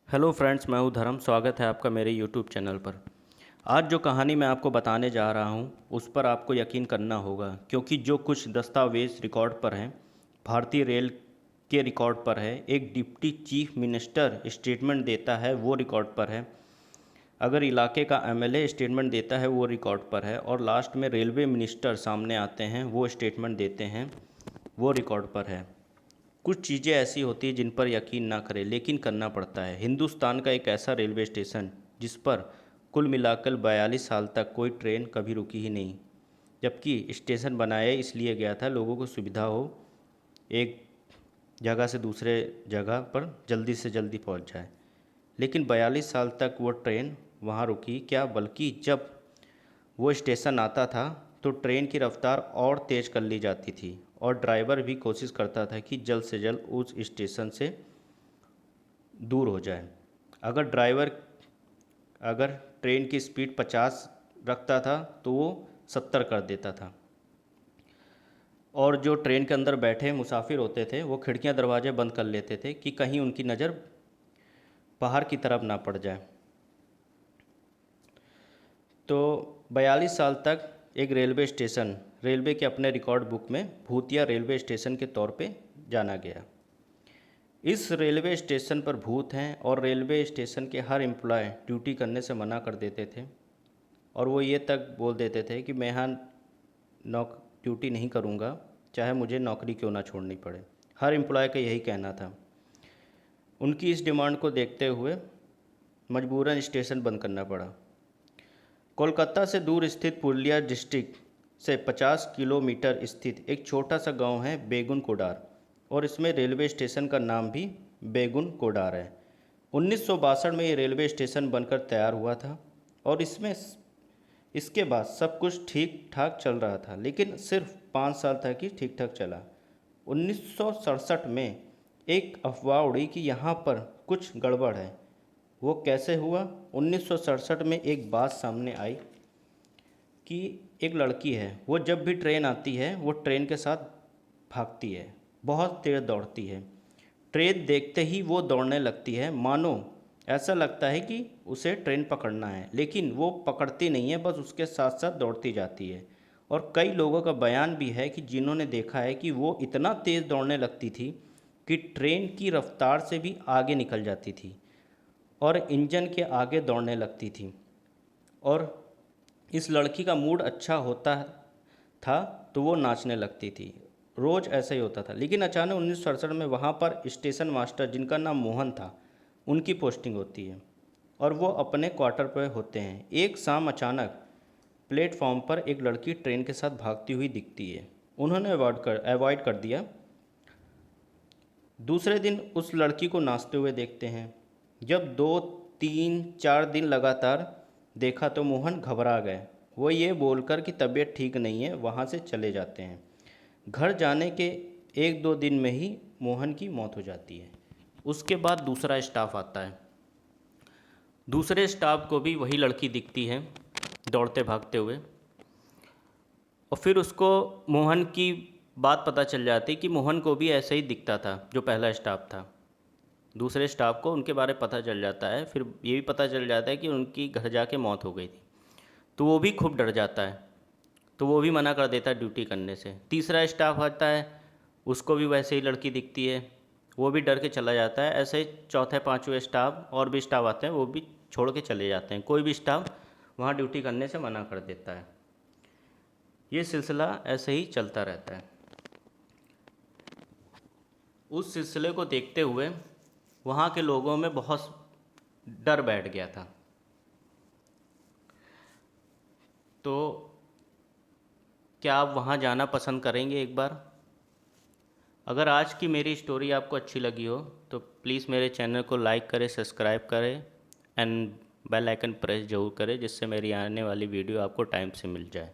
Hello friends, मैं हूं धर्म। स्वागत है आपका मेरे यूट्यूब चैनल पर। आज जो कहानी मैं आपको बताने जा रहा हूं उस पर आपको यकीन करना होगा, क्योंकि जो कुछ दस्तावेज़ रिकॉर्ड पर हैं, भारतीय रेल के रिकॉर्ड पर है, एक डिप्टी चीफ मिनिस्टर स्टेटमेंट देता है वो रिकॉर्ड पर है, अगर इलाके का एमएलए स्टेटमेंट देता है वो रिकॉर्ड पर है, और लास्ट में रेलवे मिनिस्टर सामने आते हैं वो स्टेटमेंट देते हैं वो रिकॉर्ड पर है। कुछ चीज़ें ऐसी होती हैं जिन पर यकीन ना करें, लेकिन करना पड़ता है। हिंदुस्तान का एक ऐसा रेलवे स्टेशन जिस पर कुल मिलाकर 42 साल तक कोई ट्रेन कभी रुकी ही नहीं, जबकि स्टेशन बनाया इसलिए गया था लोगों को सुविधा हो, एक जगह से दूसरे जगह पर जल्दी से जल्दी पहुंच जाए। लेकिन 42 साल तक वो ट्रेन वहाँ रुकी क्या, बल्कि जब वो स्टेशन आता था तो ट्रेन की रफ्तार और तेज़ कर ली जाती थी, और ड्राइवर भी कोशिश करता था कि जल्द से जल्द उस स्टेशन से दूर हो जाए। अगर ट्रेन की स्पीड 50 रखता था तो वो 70 कर देता था, और जो ट्रेन के अंदर बैठे मुसाफिर होते थे वो खिड़कियां दरवाजे बंद कर लेते थे कि कहीं उनकी नज़र बाहर की तरफ ना पड़ जाए। तो 42 साल तक एक रेलवे स्टेशन रेलवे के अपने रिकॉर्ड बुक में भूतिया रेलवे स्टेशन के तौर पे जाना गया। इस रेलवे स्टेशन पर भूत हैं, और रेलवे स्टेशन के हर एम्प्लॉय ड्यूटी करने से मना कर देते थे, और वो ये तक बोल देते थे कि मैं यहाँ ड्यूटी नहीं करूँगा, चाहे मुझे नौकरी क्यों ना छोड़नी पड़े। हर एम्प्लॉय का यही कहना था। उनकी इस डिमांड को देखते हुए मजबूरन स्टेशन बंद करना पड़ा। कोलकाता से दूर स्थित पुरुलिया डिस्ट्रिक्ट से 50 किलोमीटर स्थित एक छोटा सा गांव है बेगुन कोडार, और इसमें रेलवे स्टेशन का नाम भी बेगुन कोडार है। 1962 में ये रेलवे स्टेशन बनकर तैयार हुआ था, और इसके बाद सब कुछ ठीक ठाक चल रहा था, लेकिन सिर्फ 5 साल तक ही ठीक ठाक चला। 1967 में एक अफवाह उड़ी कि यहाँ पर कुछ गड़बड़ है। वो कैसे हुआ? 1967 में एक बात सामने आई कि एक लड़की है, वो जब भी ट्रेन आती है वो ट्रेन के साथ भागती है, बहुत तेज़ दौड़ती है। ट्रेन देखते ही वो दौड़ने लगती है, मानो ऐसा लगता है कि उसे ट्रेन पकड़ना है, लेकिन वो पकड़ती नहीं है, बस उसके साथ साथ दौड़ती जाती है। और कई लोगों का बयान भी है कि जिन्होंने देखा है कि वो इतना तेज़ दौड़ने लगती थी कि ट्रेन की रफ्तार से भी आगे निकल जाती थी और इंजन के आगे दौड़ने लगती थी। और इस लड़की का मूड अच्छा होता था तो वो नाचने लगती थी। रोज़ ऐसा ही होता था। लेकिन अचानक 1967 में वहाँ पर स्टेशन मास्टर, जिनका नाम मोहन था, उनकी पोस्टिंग होती है, और वो अपने क्वार्टर पर होते हैं। एक शाम अचानक प्लेटफॉर्म पर एक लड़की ट्रेन के साथ भागती हुई दिखती है। उन्होंने अवॉइड कर दिया। दूसरे दिन उस लड़की को नाचते हुए देखते हैं। जब 2 3 4 दिन लगातार देखा तो मोहन घबरा गए। वो ये बोलकर कि तबीयत ठीक नहीं है वहाँ से चले जाते हैं। घर जाने के 1 2 दिन में ही मोहन की मौत हो जाती है। उसके बाद दूसरा स्टाफ आता है। दूसरे स्टाफ को भी वही लड़की दिखती है दौड़ते भागते हुए, और फिर उसको मोहन की बात पता चल जाती कि मोहन को भी ऐसे ही दिखता था जो पहला स्टाफ था। दूसरे स्टाफ को उनके बारे में पता चल जाता है। फिर ये भी पता चल जाता है कि उनकी घर जाके मौत हो गई थी। तो वो भी खूब डर जाता है, तो वो भी मना कर देता है ड्यूटी करने से। तीसरा स्टाफ आता है, उसको भी वैसे ही लड़की दिखती है, वो भी डर के चला जाता है। ऐसे ही चौथे पाँचवें स्टाफ और भी स्टाफ आते हैं, वो भी छोड़ के चले जाते हैं। कोई भी स्टाफ वहाँ ड्यूटी करने से मना कर देता है। ये सिलसिला ऐसे ही चलता रहता है। उस सिलसिले को देखते हुए वहाँ के लोगों में बहुत डर बैठ गया था। तो क्या आप वहाँ जाना पसंद करेंगे एक बार? अगर आज की मेरी स्टोरी आपको अच्छी लगी हो तो प्लीज़ मेरे चैनल को लाइक करें, सब्सक्राइब करें, एंड बेल आइकन प्रेस जरूर करें, जिससे मेरी आने वाली वीडियो आपको टाइम से मिल जाए।